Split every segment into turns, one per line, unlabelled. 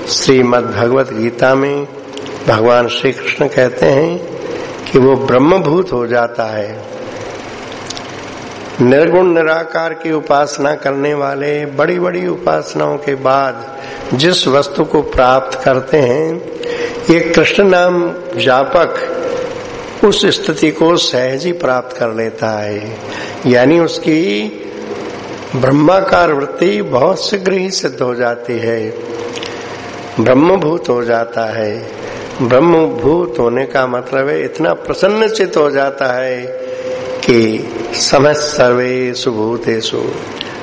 श्रीमद् भगवत गीता में भगवान श्री कृष्ण कहते हैं कि वो ब्रह्मभूत हो जाता है। निर्गुण निराकार की उपासना करने वाले बड़ी बड़ी उपासनाओं के बाद जिस वस्तु को प्राप्त करते हैं, ये कृष्ण नाम जापक उस स्थिति को सहज ही प्राप्त कर लेता है। यानी उसकी ब्रह्माकार वृत्ति बहुत शीघ्र ही सिद्ध हो जाती है, ब्रह्मभूत हो जाता है। ब्रह्मभूत होने का मतलब है इतना प्रसन्नचित हो जाता है कि समस्त सर्वेषु भूतेषु,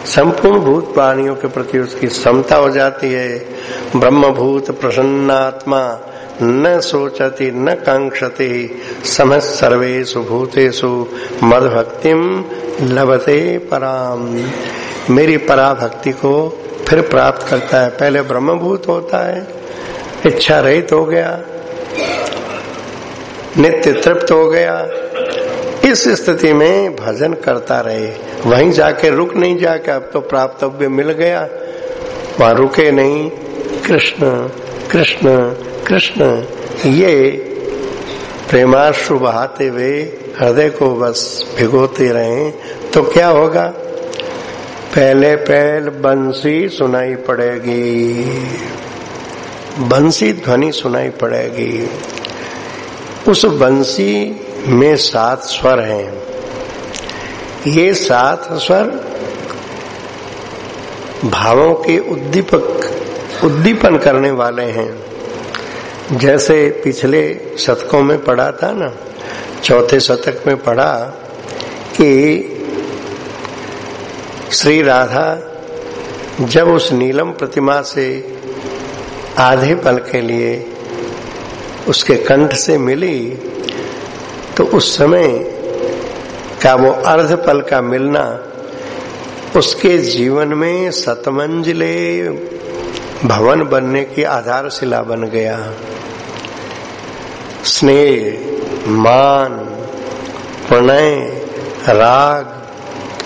संपूर्ण भूत प्राणियों के प्रति उसकी समता हो जाती है। ब्रह्मभूत प्रसन्नात्मा न सोचति न कांक्षति समस्त सर्वेषु भूतेषु मद्भक्तिम लभते पराम। मेरी पराभक्ति को फिर प्राप्त करता है। पहले ब्रह्मभूत होता है, इच्छा रहित हो गया, नित्य तृप्त हो गया। इस स्थिति में भजन करता रहे, वहीं जाके रुक नहीं जाके अब तो प्राप्तव्य मिल गया, वहां रुके नहीं। कृष्ण कृष्ण कृष्ण ये प्रेमाश्रु बहाते हुए हृदय को बस भिगोते रहे तो क्या होगा? पहले पहल बंसी सुनाई पड़ेगी, बंसी ध्वनि सुनाई पड़ेगी। उस बंसी में 7 स्वर हैं। ये 7 स्वर भावों के उद्दीपन करने वाले हैं। जैसे पिछले शतकों में पढ़ा था ना, चौथे शतक में पढ़ा कि श्री राधा जब उस नीलम प्रतिमा से आधे पल के लिए उसके कंठ से मिली तो उस समय का वो अर्ध पल का मिलना उसके जीवन में शतमंजिले भवन बनने की आधारशिला बन गया। स्नेह, मान, प्रणय, राग,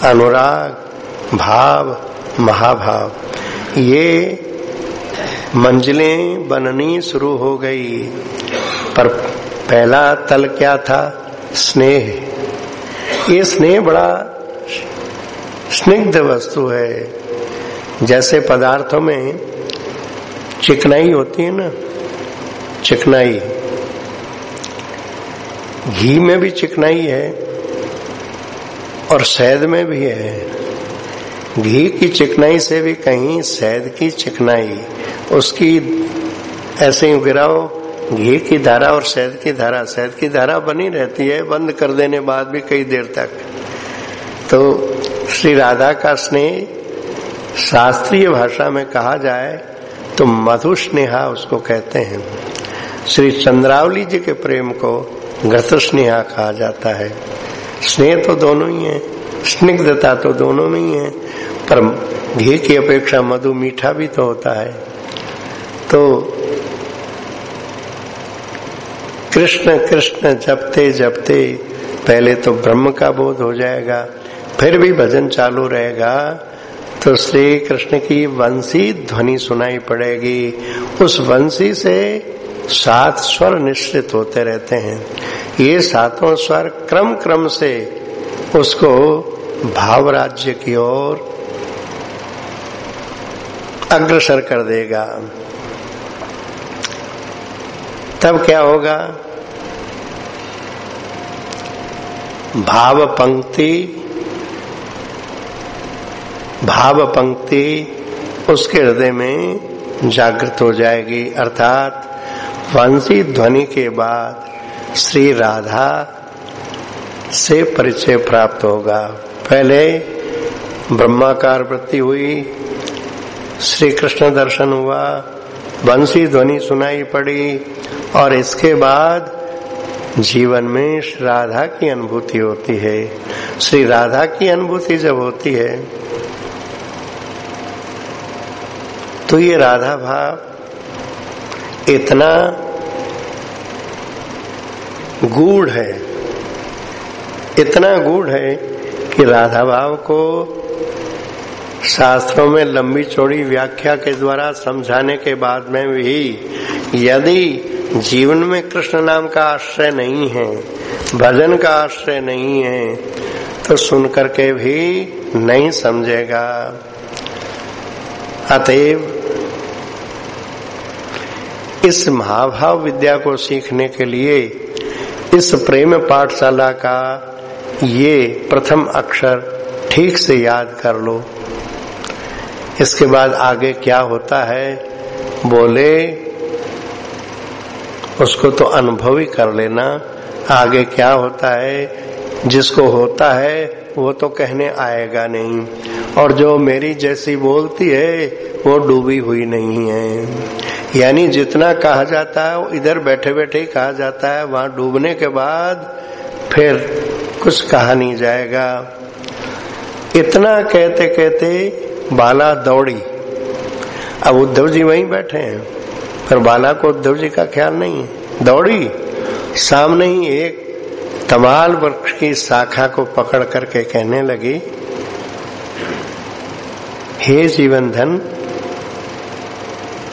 अनुराग, भाव, महाभाव, ये मंजिलें बननी शुरू हो गई। पर पहला तल क्या था? स्नेह। ये स्नेह बड़ा स्निग्ध वस्तु है। जैसे पदार्थों में चिकनाई होती है ना, चिकनाई, घी में भी चिकनाई है और शहद में भी है। घी की चिकनाई से भी कहीं शहद की चिकनाई, उसकी ऐसे ही गिराओ, घी की धारा और शहद की धारा बनी रहती है बंद कर देने बाद भी कई देर तक। तो श्री राधा का स्नेह शास्त्रीय भाषा में कहा जाए तो मधु स्नेहा उसको कहते हैं। श्री चंद्रावली जी के प्रेम को घृत स्नेहा कहा जाता है। स्नेह तो दोनों ही है, स्निग्धता तो दोनों में ही है, पर घी की अपेक्षा मधु मीठा भी तो होता है। तो कृष्ण कृष्ण जपते जपते पहले तो ब्रह्म का बोध हो जाएगा, फिर भी भजन चालू रहेगा तो श्री कृष्ण की वंशी ध्वनि सुनाई पड़ेगी। उस वंशी से 7 स्वर निश्चित होते रहते हैं। ये 7 स्वर क्रम क्रम से उसको भाव राज्य की ओर अग्रसर कर देगा। तब क्या होगा? भाव पंक्ति उसके हृदय में जागृत हो जाएगी। अर्थात वंशी ध्वनि के बाद श्री राधा से परिचय प्राप्त होगा। पहले ब्रह्माकार वृत्ति हुई, श्री कृष्ण दर्शन हुआ, वंशी ध्वनि सुनाई पड़ी और इसके बाद जीवन में श्री राधा की अनुभूति होती है। श्री राधा की अनुभूति जब होती है तो ये राधा भाव इतना गूढ़ है, इतना गूढ़ है कि राधा भाव को शास्त्रों में लंबी चौड़ी व्याख्या के द्वारा समझाने के बाद में भी यदि जीवन में कृष्ण नाम का आश्रय नहीं है, भजन का आश्रय नहीं है, तो सुन करके भी नहीं समझेगा। अतएव इस महाभाव विद्या को सीखने के लिए इस प्रेम पाठशाला का ये प्रथम अक्षर ठीक से याद कर लो। इसके बाद आगे क्या होता है बोले उसको तो अनुभव ही कर लेना। आगे क्या होता है, जिसको होता है वो तो कहने आएगा नहीं, और जो मेरी जैसी बोलती है वो डूबी हुई नहीं है। यानी जितना कहा जाता है वो इधर बैठे बैठे ही कहा जाता है, वहां डूबने के बाद फिर कुछ कहा नहीं जाएगा। इतना कहते कहते बाला दौड़ी। अब उद्धव जी वहीं बैठे हैं, पर बाला को उद्धव जी का ख्याल नहीं है। दौड़ी, सामने ही एक तमाल वृक्ष की शाखा को पकड़ करके कहने लगी, हे जीवन धन,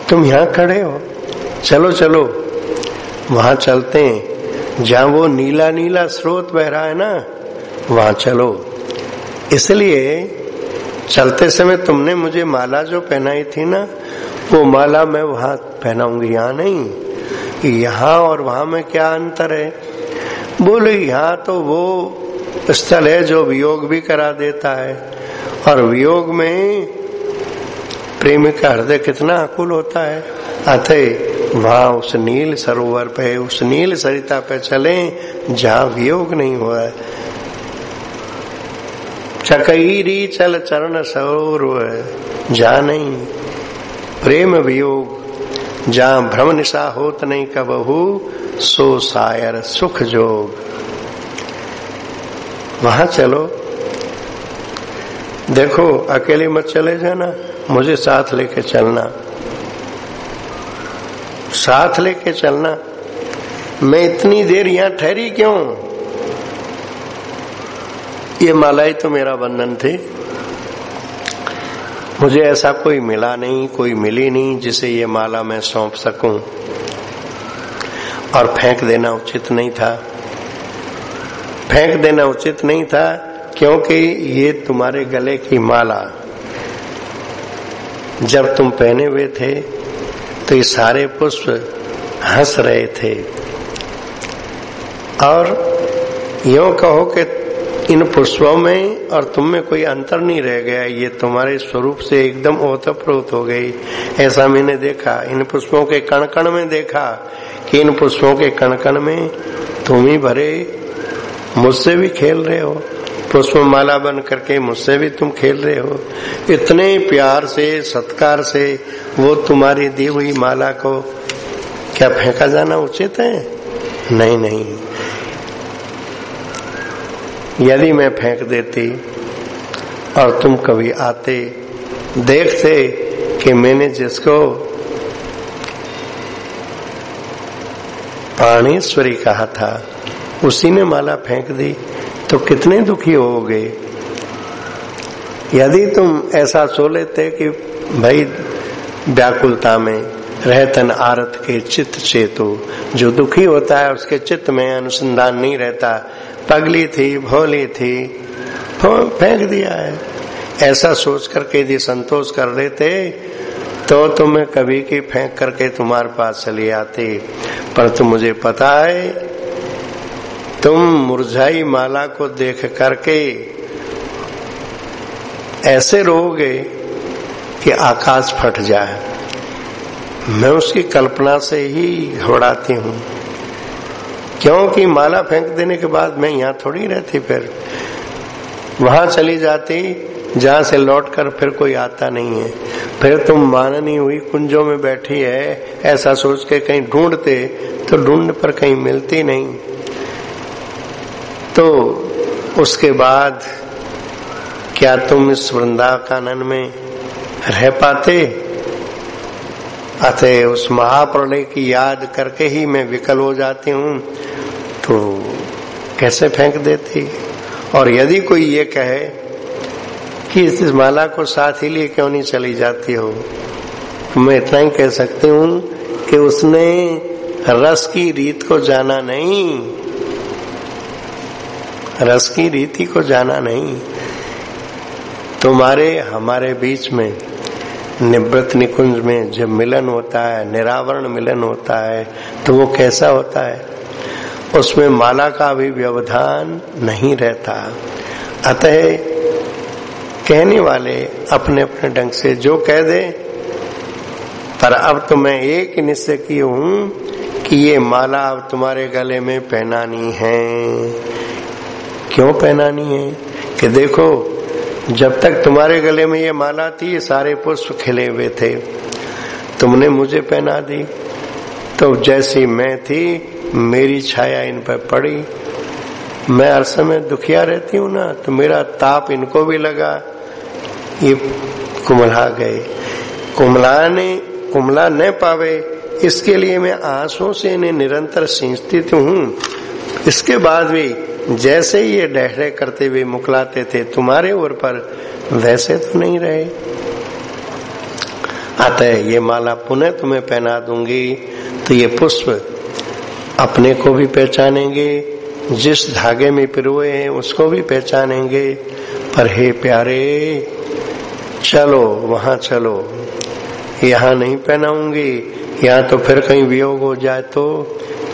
तुम यहां खड़े हो, चलो चलो वहां चलते हैं, जहां वो नीला नीला स्रोत बह रहा है ना, वहां चलो। इसलिए चलते समय तुमने मुझे माला जो पहनाई थी ना, वो माला मैं वहां पहनाऊंगी, यहां नहीं। यहां और वहां में क्या अंतर है? बोले यहां तो वो स्थल है जो वियोग भी करा देता है, और वियोग में प्रेमी का हृदय कितना आकुल होता है। अतः वहां उस नील सरोवर पे, उस नील सरिता पे चले जहां वियोग नहीं हुआ है। चकईरी चल चरण सरोवर, जहां नहीं प्रेम वियोग, जहां भ्रम निशा होत नहीं कबहू, सो सायर सुख जोग। वहां चलो। देखो अकेले मत चले जाना, मुझे साथ लेके चलना, साथ लेके चलना। मैं इतनी देर यहां ठहरी क्यों? ये मालाई तो मेरा बंधन थी, मुझे ऐसा कोई मिला नहीं, कोई मिली नहीं जिसे ये माला मैं सौंप सकूं, और फेंक देना उचित नहीं था। फेंक देना उचित नहीं था क्योंकि ये तुम्हारे गले की माला जब तुम पहने हुए थे तो ये सारे पुष्प हंस रहे थे, और यूं कहो कि इन पुष्पों में और तुम में कोई अंतर नहीं रह गया, ये तुम्हारे स्वरूप से एकदम ओतप्रोत हो गई। ऐसा मैंने देखा, इन पुष्पों के कण कण में देखा कि इन पुष्पों के कण कण में तुम ही भरे, मुझसे भी खेल रहे हो, पुष्प माला बन करके मुझसे भी तुम खेल रहे हो। इतने प्यार से सत्कार से वो तुम्हारी दी हुई माला को क्या फेंका जाना उचित है? नहीं नहीं। यदि मैं फेंक देती और तुम कभी आते, देखते कि मैंने जिसको प्राणेश्वरी कहा था उसी ने माला फेंक दी, तो कितने दुखी होगे। यदि तुम ऐसा सो लेते कि भाई व्याकुलता में रहतन आरत के चित्त चेतु, जो दुखी होता है उसके चित्त में अनुसंधान नहीं रहता, पगली थी भोली थी फेंक दिया है, ऐसा सोच करके यदि संतोष कर लेते तो तुम्हें कभी की फेंक करके तुम्हारे पास चली आती। पर तुम, मुझे पता है तुम मुरझाई माला को देख करके ऐसे रोओगे कि आकाश फट जाए। मैं उसकी कल्पना से ही घबराती हूँ, क्योंकि माला फेंक देने के बाद मैं यहाँ थोड़ी रहती, फिर वहां चली जाती जहां से लौटकर फिर कोई आता नहीं है। फिर तुम माननी हुई कुंजों में बैठी है ऐसा सोच के कहीं ढूंढते तो ढूंढ पर कहीं मिलती नहीं, तो उसके बाद क्या तुम इस वृंदावन में रह पाते? अतः उस महाप्रलय की याद करके ही मैं विकल हो जाती हूँ, तो कैसे फेंक देती। और यदि कोई ये कहे कि इस माला को साथ ही लिए क्यों नहीं चली जाती हो। मैं इतना ही कह सकती हूँ कि उसने रस की रीत को जाना नहीं, रस की रीति को जाना नहीं। तुम्हारे हमारे बीच में निवृत्त निकुंज में जब मिलन होता है, निरावरण मिलन होता है, तो वो कैसा होता है? उसमें माला का भी व्यवधान नहीं रहता। अतः कहने वाले अपने अपने ढंग से जो कह दे, पर अब तो मैं एक निश्चय की हूं कि ये माला अब तुम्हारे गले में पहनानी है। क्यों पहनानी है? कि देखो, जब तक तुम्हारे गले में ये माला थी, ये सारे पुष्प खिले हुए थे, तुमने मुझे पहना दी, तो जैसी मैं थी मेरी छाया इन पर पड़ी। मैं हर समय दुखिया रहती हूँ ना, तो मेरा ताप इनको भी लगा, ये कुमला गए। कुमला न पावे, इसके लिए मैं आंसुओं से इन्हें निरंतर सींचती तो हूँ। इसके बाद भी जैसे ये डहरे करते हुए मुकलाते थे तुम्हारे ओर पर, वैसे तो नहीं रहे। अतः ये माला पुनः तुम्हें पहना दूंगी, तो ये पुष्प अपने को भी पहचानेंगे, जिस धागे में पिरोए हैं उसको भी पहचानेंगे। पर हे प्यारे, चलो वहां चलो, यहाँ नहीं पहनाऊंगी, यहाँ तो फिर कहीं वियोग हो जाए तो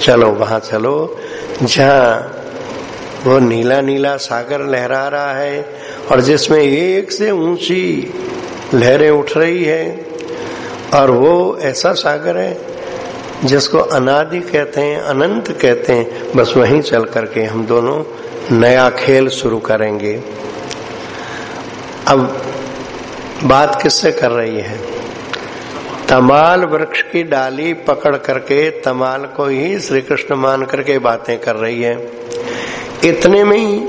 चलो वहां चलो जहाँ वो नीला नीला सागर लहरा रहा है और जिसमें एक से ऊंची लहरें उठ रही है। और वो ऐसा सागर है जिसको अनादि कहते हैं, अनंत कहते हैं। बस वहीं चल करके हम दोनों नया खेल शुरू करेंगे। अब बात किससे कर रही है? तमाल वृक्ष की डाली पकड़ करके तमाल को ही श्री कृष्ण मान करके बातें कर रही है। इतने में ही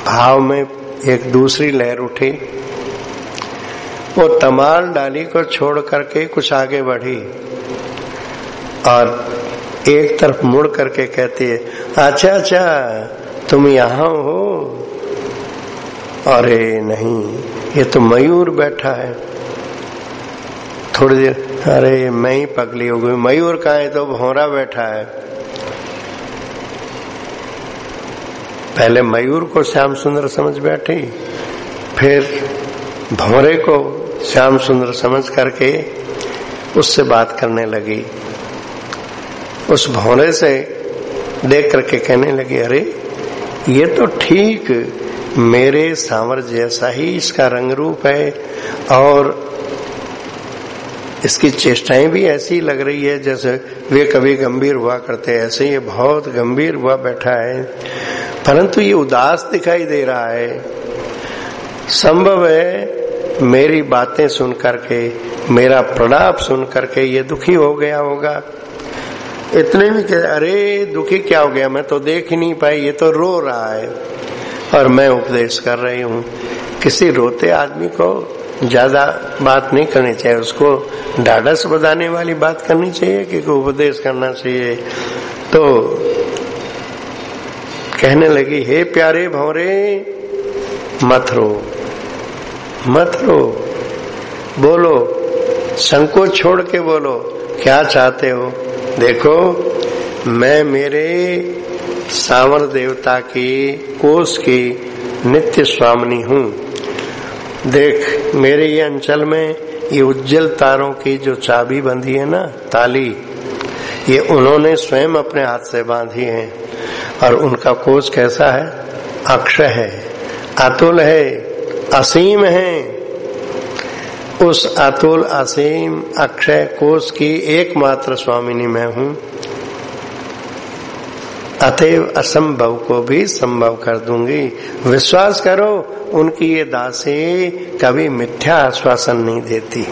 भाव में एक दूसरी लहर उठी। वो तमाल डाली को छोड़ करके कुछ आगे बढ़ी और एक तरफ मुड़ करके कहती है, अच्छा अच्छा तुम यहाँ हो? अरे नहीं, ये तो मयूर बैठा है। थोड़ी देर, अरे मैं ही पगली हो गई, मयूर कहाँ है? तो भौरा बैठा है। पहले मयूर को श्याम सुंदर समझ बैठी, फिर भौरे को श्याम सुंदर समझ करके उससे बात करने लगी। उस भौरे से देख करके कहने लगी, अरे ये तो ठीक मेरे सांवर जैसा ही इसका रंग रूप है और इसकी चेष्टाएं भी ऐसी लग रही है जैसे वे कभी गंभीर हुआ करते, ऐसे ये बहुत गंभीर हुआ बैठा है, परंतु ये उदास दिखाई दे रहा है। संभव है मेरी बातें सुन करके, मेरा प्रणाप सुन करके ये दुखी हो गया होगा। इतने में कह, अरे दुखी क्या हो गया? मैं तो देख ही नहीं पाई, ये तो रो रहा है और मैं उपदेश कर रही हूँ। किसी रोते आदमी को ज्यादा बात नहीं करनी चाहिए, उसको ढाढ़स बधाने वाली बात करनी चाहिए कि उपदेश करना चाहिए। तो कहने लगी, हे प्यारे भौरे, मत रो मत रो, बोलो, संकोच छोड़ के बोलो, क्या चाहते हो? देखो, मैं मेरे सांवर देवता की कोष की नित्य स्वामिनी हूँ। देख, मेरे ये अंचल में ये उज्जवल तारों की जो चाबी बंधी है ना, ताली, ये उन्होंने स्वयं अपने हाथ से बांधी है। और उनका कोष कैसा है? अक्षय है, अतुल है, असीम है। उस अतुल असीम अक्षय कोष की एकमात्र स्वामिनी मैं हूँ। अतएव असंभव को भी संभव कर दूंगी। विश्वास करो, उनकी ये दासी कभी मिथ्या आश्वासन नहीं देती।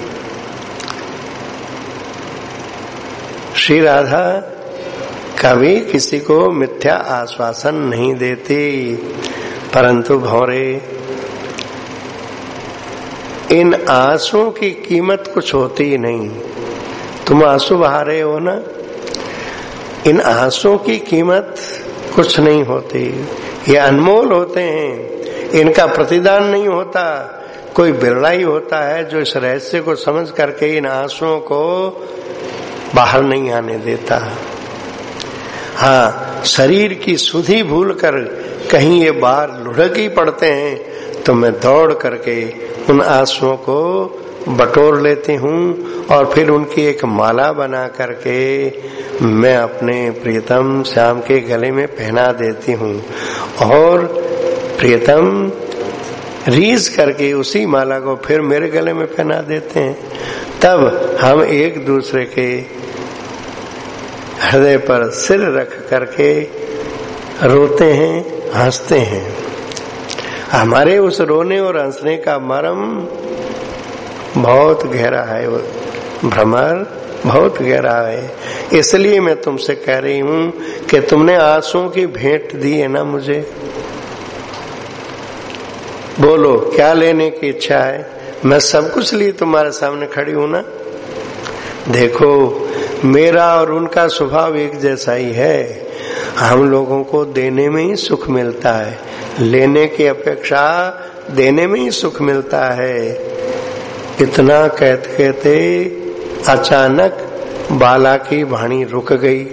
श्री राधा कभी किसी को मिथ्या आश्वासन नहीं देती। परंतु भौरे, इन आंसुओं की कीमत कुछ होती ही नहीं। तुम आंसू बहा रहे हो ना, इन आंसुओं की कीमत कुछ नहीं होती। ये अनमोल होते हैं, इनका प्रतिदान नहीं होता। कोई बिरला ही होता है जो इस रहस्य को समझ करके इन आंसुओं को बाहर नहीं आने देता। हाँ, शरीर की सुधि भूल कर कहीं ये बाहर लुढ़क ही पड़ते हैं तो मैं दौड़ करके उन आंसुओं को बटोर लेती हूँ और फिर उनकी एक माला बना करके मैं अपने प्रियतम श्याम के गले में पहना देती हूँ और प्रियतम रीझ करके उसी माला को फिर मेरे गले में पहना देते हैं। तब हम एक दूसरे के हृदय पर सिर रख करके रोते हैं, हंसते हैं। हमारे उस रोने और हंसने का मर्म बहुत गहरा है, भ्रमर बहुत गहरा है। इसलिए मैं तुमसे कह रही हूँ कि तुमने आंसुओं की भेंट दी है ना मुझे। बोलो क्या लेने की इच्छा है? मैं सब कुछ लिए तुम्हारे सामने खड़ी हूं ना। देखो मेरा और उनका स्वभाव एक जैसा ही है। हम लोगों को देने में ही सुख मिलता है, लेने की अपेक्षा देने में ही सुख मिलता है। इतना कहते कहते अचानक बाला की वाणी रुक गई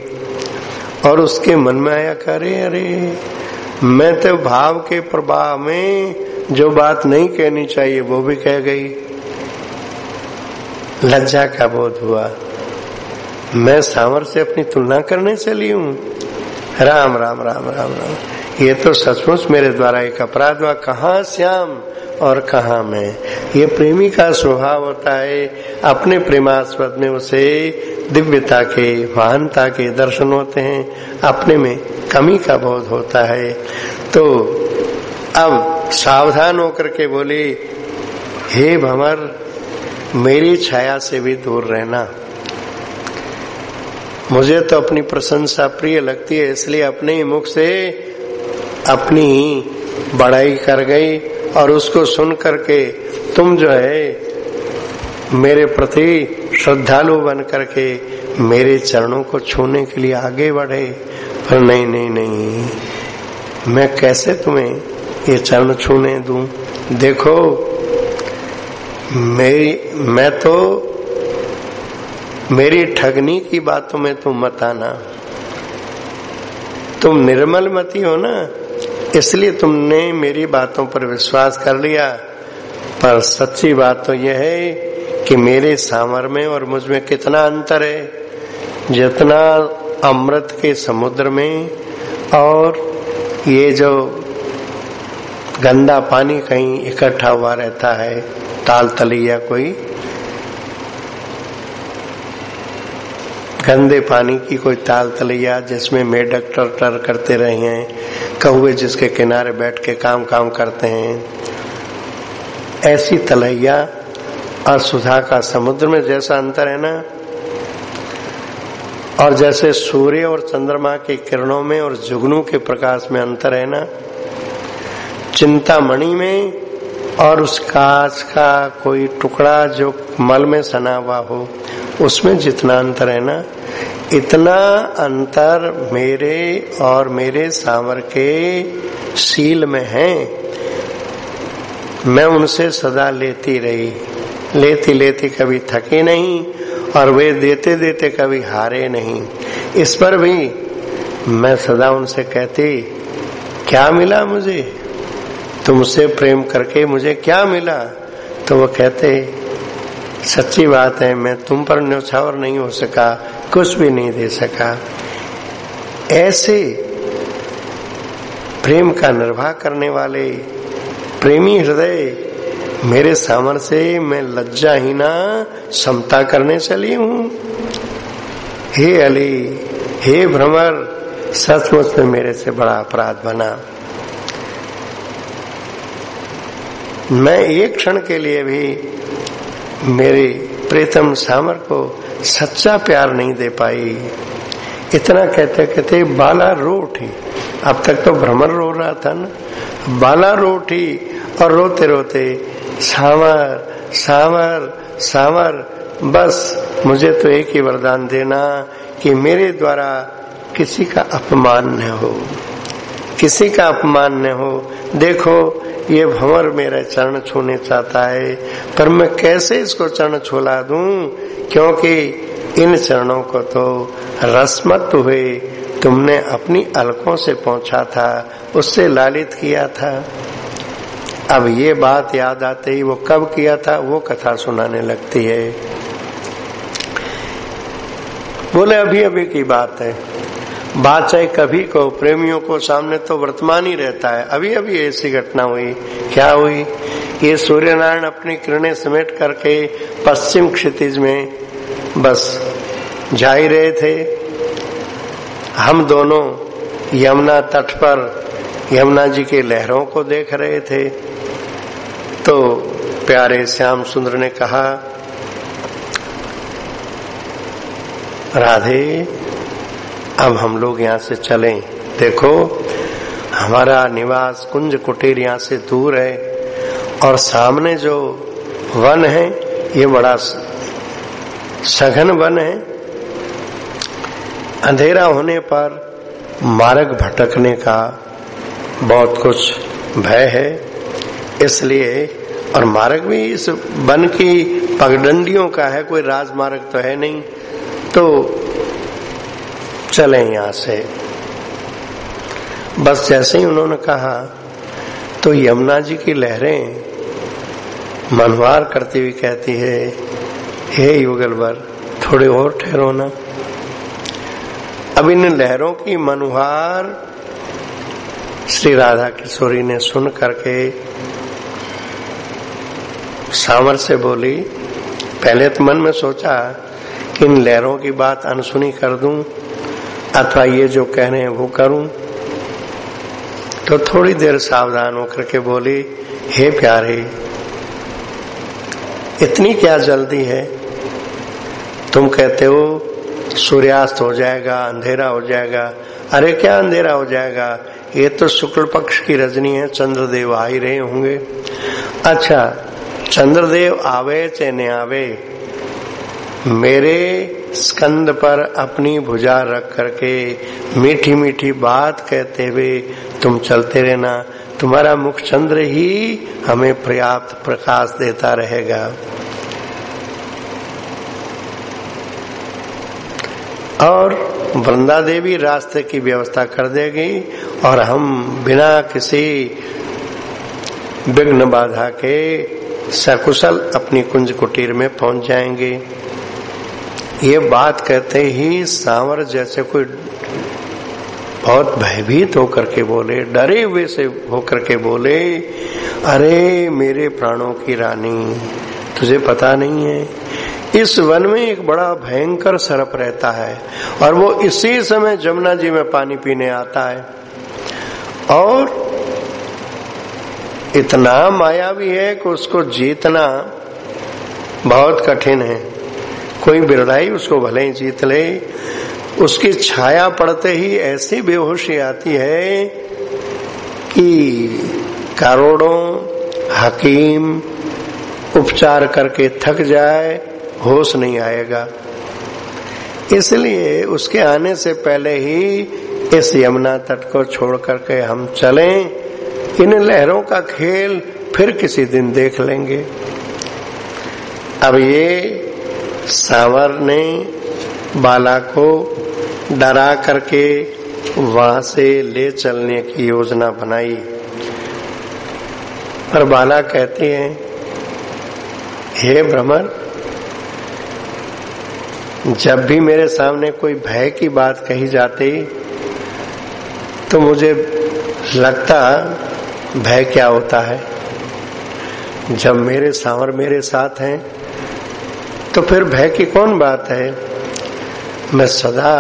और उसके मन में आया, करे अरे मैं तो भाव के प्रवाह में जो बात नहीं कहनी चाहिए वो भी कह गई। लज्जा का बोध हुआ। मैं सांवर से अपनी तुलना करने चली हूँ। राम राम राम राम राम, ये तो सचमुच मेरे द्वारा एक अपराध हुआ। कहाँ श्याम और कहाँ मैं। ये प्रेमी का स्वभाव होता है, अपने प्रेमास्पद में उसे दिव्यता के, महानता के दर्शन होते हैं, अपने में कमी का बोध होता है। तो अब सावधान होकर के बोली, हे भंवर मेरी छाया से भी दूर रहना। मुझे तो अपनी प्रशंसा प्रिय लगती है, इसलिए अपने ही मुख से अपनी बड़ाई कर गई और उसको सुन करके तुम जो है मेरे प्रति श्रद्धालु बन करके मेरे चरणों को छूने के लिए आगे बढ़े। पर नहीं नहीं नहीं, मैं कैसे तुम्हें ये चरण छूने दूं? देखो मैं तो मेरी ठगनी की बातों में तुम मत आना। तुम निर्मल मती हो ना, इसलिए तुमने मेरी बातों पर विश्वास कर लिया। पर सच्ची बात तो यह है कि मेरे सांवर में और मुझ में कितना अंतर है। जितना अमृत के समुद्र में और ये जो गंदा पानी कहीं इकट्ठा हुआ रहता है, ताल तली या कोई गंदे पानी की कोई ताल तलैया जिसमें मेढक टर करते रहे हैं, कौवे जिसके किनारे बैठ के काम करते हैं, ऐसी तलैया और सुधा का समुद्र में जैसा अंतर है ना, और जैसे सूर्य और चंद्रमा की किरणों में और जुगनू के प्रकाश में अंतर है ना, चिंतामणि में और उस कांच का कोई टुकड़ा जो मल में सना हुआ हो उसमें जितना अंतर है ना, इतना अंतर मेरे और मेरे सांवर के शील में है। मैं उनसे सदा लेती रही, लेती कभी थकी नहीं और वे देते देते कभी हारे नहीं। इस पर भी मैं सदा उनसे कहती, क्या मिला मुझे? तुमसे प्रेम करके मुझे क्या मिला? तो वो कहते, सच्ची बात है, मैं तुम पर न्यौछावर नहीं हो सका, कुछ भी नहीं दे सका। ऐसे प्रेम का निर्वाह करने वाले प्रेमी हृदय मेरे सामर से मैं लज्जाहीना समता करने चली हूँ। हे अली, हे भ्रमर, सचमुच में मेरे से बड़ा अपराध बना। मैं एक क्षण के लिए भी मेरे प्रीतम सामर को सच्चा प्यार नहीं दे पाई। इतना कहते कहते बाला रो उठी। अब तक तो भ्रमर रो रहा था ना, बाला रो उठी और रोते रोते, सामर सामर सामर, बस मुझे तो एक ही वरदान देना कि मेरे द्वारा किसी का अपमान न हो, किसी का अपमान न हो। देखो ये भंवर मेरे चरण छूने चाहता है, पर मैं कैसे इसको चरण छुला दूं, क्योंकि इन चरणों को तो रसमत हुए तुमने अपनी अलकों से पहुंचा था, उससे लालित किया था। अब ये बात याद आते ही वो कब किया था वो कथा सुनाने लगती है। बोले अभी अभी की बात है, बात चाहे कभी को, प्रेमियों को सामने तो वर्तमान ही रहता है। अभी अभी ऐसी घटना हुई। क्या हुई? ये सूर्य नारायण अपनी किरणें समेट करके पश्चिम क्षितिज में बस जा ही रहे थे। हम दोनों यमुना तट पर यमुना जी के लहरों को देख रहे थे। तो प्यारे श्याम सुंदर ने कहा, राधे अब हम लोग यहाँ से चलें। देखो हमारा निवास कुंज कुटीर यहाँ से दूर है और सामने जो वन है ये बड़ा सघन वन है। अंधेरा होने पर मार्ग भटकने का बहुत कुछ भय है, इसलिए और मार्ग भी इस वन की पगडंडियों का है, कोई राजमार्ग तो है नहीं। तो चले यहां से। बस जैसे ही उन्होंने कहा तो यमुना जी की लहरें मनवार करती हुई कहती है, हे युगलवर थोड़े और ठहरो ना। अब इन लहरों की मनवार श्री राधा किशोरी ने सुन करके सांवर से बोली। पहले तो मन में सोचा कि इन लहरों की बात अनसुनी कर दूं अथवा ये जो कह रहे हैं वो करूं, तो थोड़ी देर सावधान होकर के बोली, हे प्यारे इतनी क्या जल्दी है? तुम कहते हो सूर्यास्त हो जाएगा, अंधेरा हो जाएगा। अरे क्या अंधेरा हो जाएगा, ये तो शुक्ल पक्ष की रजनी है, चंद्रदेव आ ही रहे होंगे। अच्छा चंद्रदेव आवे चाहे न आवे, मेरे स्कंद पर अपनी भुजा रख करके मीठी मीठी बात कहते हुए तुम चलते रहना। तुम्हारा मुख चंद्र ही हमें पर्याप्त प्रकाश देता रहेगा। और वृंदा देवी रास्ते की व्यवस्था कर देगी और हम बिना किसी विघ्न बाधा के सकुशल अपनी कुंज कुटीर में पहुंच जाएंगे। ये बात कहते ही सांवर जैसे कोई बहुत भयभीत होकर के बोले, डरे हुए से होकर के बोले, अरे मेरे प्राणों की रानी तुझे पता नहीं है, इस वन में एक बड़ा भयंकर सर्प रहता है और वो इसी समय जमुना जी में पानी पीने आता है और इतना मायावी है कि उसको जीतना बहुत कठिन है। कोई बिरलाई उसको भले ही जीत ले, उसकी छाया पड़ते ही ऐसी बेहोशी आती है कि करोड़ों हकीम उपचार करके थक जाए, होश नहीं आएगा। इसलिए उसके आने से पहले ही इस यमुना तट को छोड़ करके हम चलें। इन लहरों का खेल फिर किसी दिन देख लेंगे। अब ये सांवर ने बाला को डरा करके वहां से ले चलने की योजना बनाई, पर बाला कहती है, हे भ्रमर जब भी मेरे सामने कोई भय की बात कही जाती तो मुझे लगता भय क्या होता है। जब मेरे सांवर मेरे साथ हैं तो फिर भय की कौन बात है। मैं सदा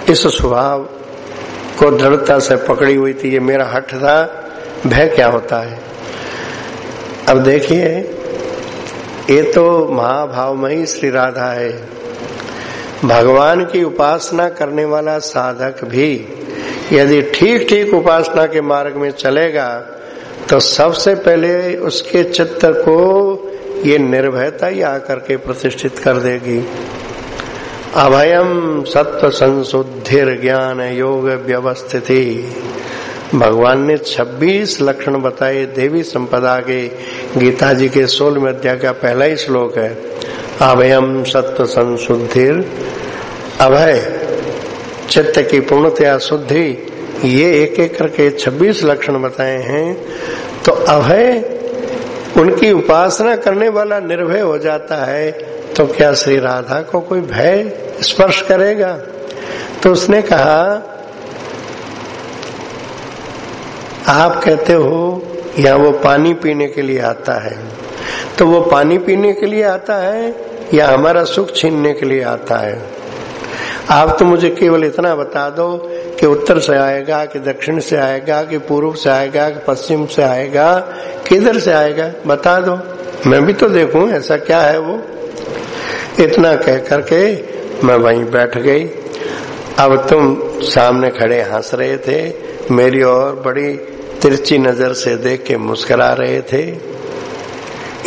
इस स्वभाव को दृढ़ता से पकड़ी हुई थी, ये मेरा हठ था, भय क्या होता है। अब देखिए ये तो महाभावमयी श्री राधा है। भगवान की उपासना करने वाला साधक भी यदि ठीक ठीक उपासना के मार्ग में चलेगा तो सबसे पहले उसके चित्त को ये निर्भयता ही आकर के प्रतिष्ठित कर देगी। अभयम सत्व संशुद्धिर ज्ञान योग व्यवस्थिति भगवान ने 26 लक्षण बताए देवी संपदा के। गीता जी के 16वें अध्याय का पहला ही श्लोक है, अभयम सत्व संशुद्धिर, अभय चित्त की पूर्णतया शुद्धि, ये एक एक करके 26 लक्षण बताए हैं। तो अभय उनकी उपासना करने वाला निर्भय हो जाता है, तो क्या श्री राधा को कोई भय स्पर्श करेगा? तो उसने कहा, आप कहते हो यहाँ वो पानी पीने के लिए आता है, तो वो पानी पीने के लिए आता है या हमारा सुख छीनने के लिए आता है? आप तो मुझे केवल इतना बता दो कि उत्तर से आएगा कि दक्षिण से आएगा कि पूर्व से आएगा कि पश्चिम से आएगा, किधर से आएगा, बता दो, मैं भी तो देखूं ऐसा क्या है वो। इतना कह करके मैं वहीं बैठ गई। अब तुम सामने खड़े हंस रहे थे, मेरी ओर बड़ी तिरछी नजर से देख के मुस्कुरा रहे थे।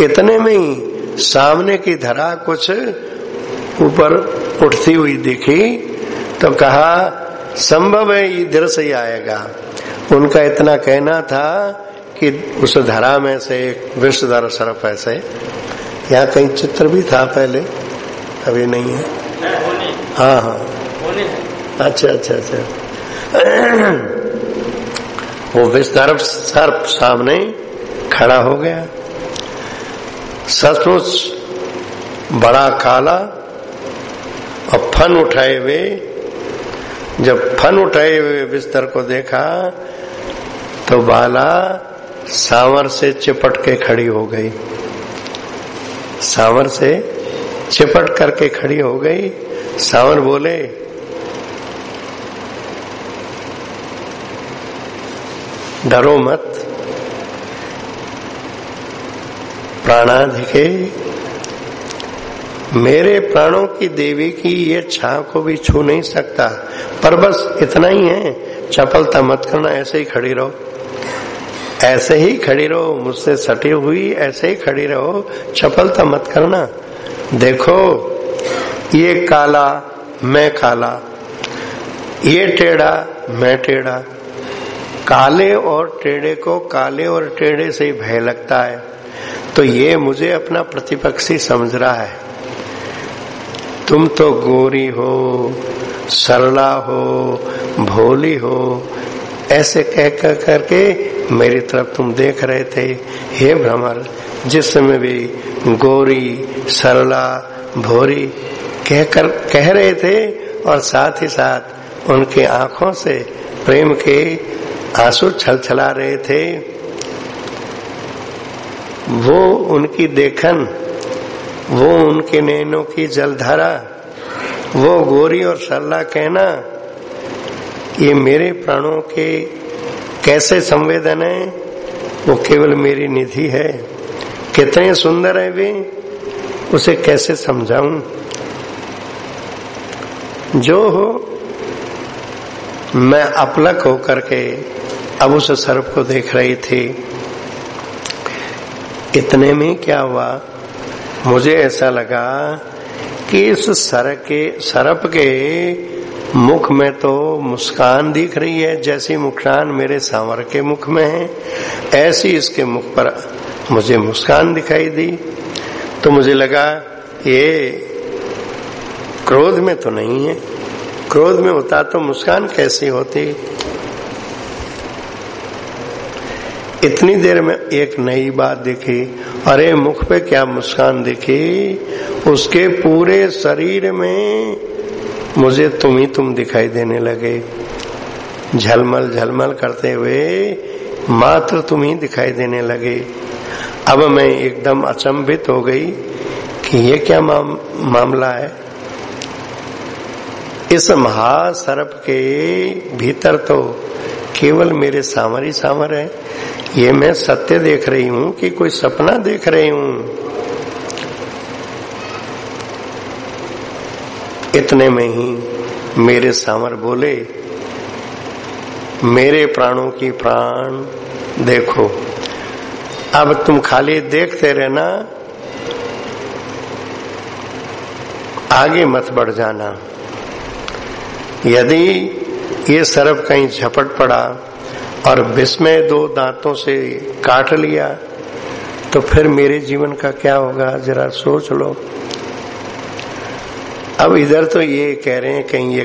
इतने में ही सामने की धरा कुछ ऊपर उठती हुई दिखी, तो कहा संभव है इधर से ही आएगा। उनका इतना कहना था कि उस धरा में से एक विषधर सर्प ऐसे, यहाँ कहीं चित्र भी था पहले, अभी नहीं है। हाँ हाँ, अच्छा अच्छा अच्छा। वो विषधर सर्प सामने खड़ा हो गया, सचमुच बड़ा काला और फन उठाए हुए। जब फन उठाए हुए बिस्तर को देखा तो बाला सांवर से चिपट के खड़ी हो गई, सांवर से चिपट करके खड़ी हो गई। सांवर बोले, डरो मत, प्राणाधिके, मेरे प्राणों की देवी की ये छांव को भी छू नहीं सकता, पर बस इतना ही है, चपलता मत करना, ऐसे ही खड़ी रहो, ऐसे ही खड़ी रहो, मुझसे सटी हुई ऐसे ही खड़ी रहो, चपलता मत करना। देखो ये काला मैं काला, ये टेढ़ा मैं टेढ़ा, काले और टेढ़े को काले और टेढ़े से ही भय लगता है, तो ये मुझे अपना प्रतिपक्षी समझ रहा है। तुम तो गोरी हो, सरला हो, भोली हो, ऐसे कह करके मेरी तरफ तुम देख रहे थे। हे भ्रमर, जिस समय भी गोरी, सरला, भोरी कह रहे थे और साथ ही साथ उनके आंखों से प्रेम के आंसू छलछला रहे थे। वो उनकी देखन, वो उनके नैनों की जलधारा, वो गोरी और सरला कहना, ये मेरे प्राणों के कैसे संवेदन है, वो केवल मेरी निधि है। कितने सुंदर है वे, उसे कैसे समझाऊं। जो हो, मैं अपलक होकर के अब उस सर्प को देख रही थी। इतने में क्या हुआ, मुझे ऐसा लगा कि इस सर्प के मुख में तो मुस्कान दिख रही है, जैसी मुस्कान मेरे सांवर के मुख में है, ऐसी इसके मुख पर मुझे मुस्कान दिखाई दी। तो मुझे लगा ये क्रोध में तो नहीं है, क्रोध में होता तो मुस्कान कैसी होती। इतनी देर में एक नई बात दिखी, अरे मुख पे क्या मुस्कान दिखी, उसके पूरे शरीर में मुझे तुम ही तुम दिखाई देने लगे, झलमल झलमल करते हुए मात्र तुम ही दिखाई देने लगे। अब मैं एकदम अचंभित हो गई कि ये क्या मामला है। इस महासर्प के भीतर तो केवल मेरे सांवर ही सांवर है, ये मैं सत्य देख रही हूं कि कोई सपना देख रही हूं। इतने में ही मेरे सांवर बोले, मेरे प्राणों की प्राण देखो, अब तुम खाली देखते रहना, आगे मत बढ़ जाना। यदि ये सर्प कहीं झपट पड़ा और विष में 2 दांतों से काट लिया तो फिर मेरे जीवन का क्या होगा, जरा सोच लो। अब इधर तो ये कह रहे हैं कहीं ये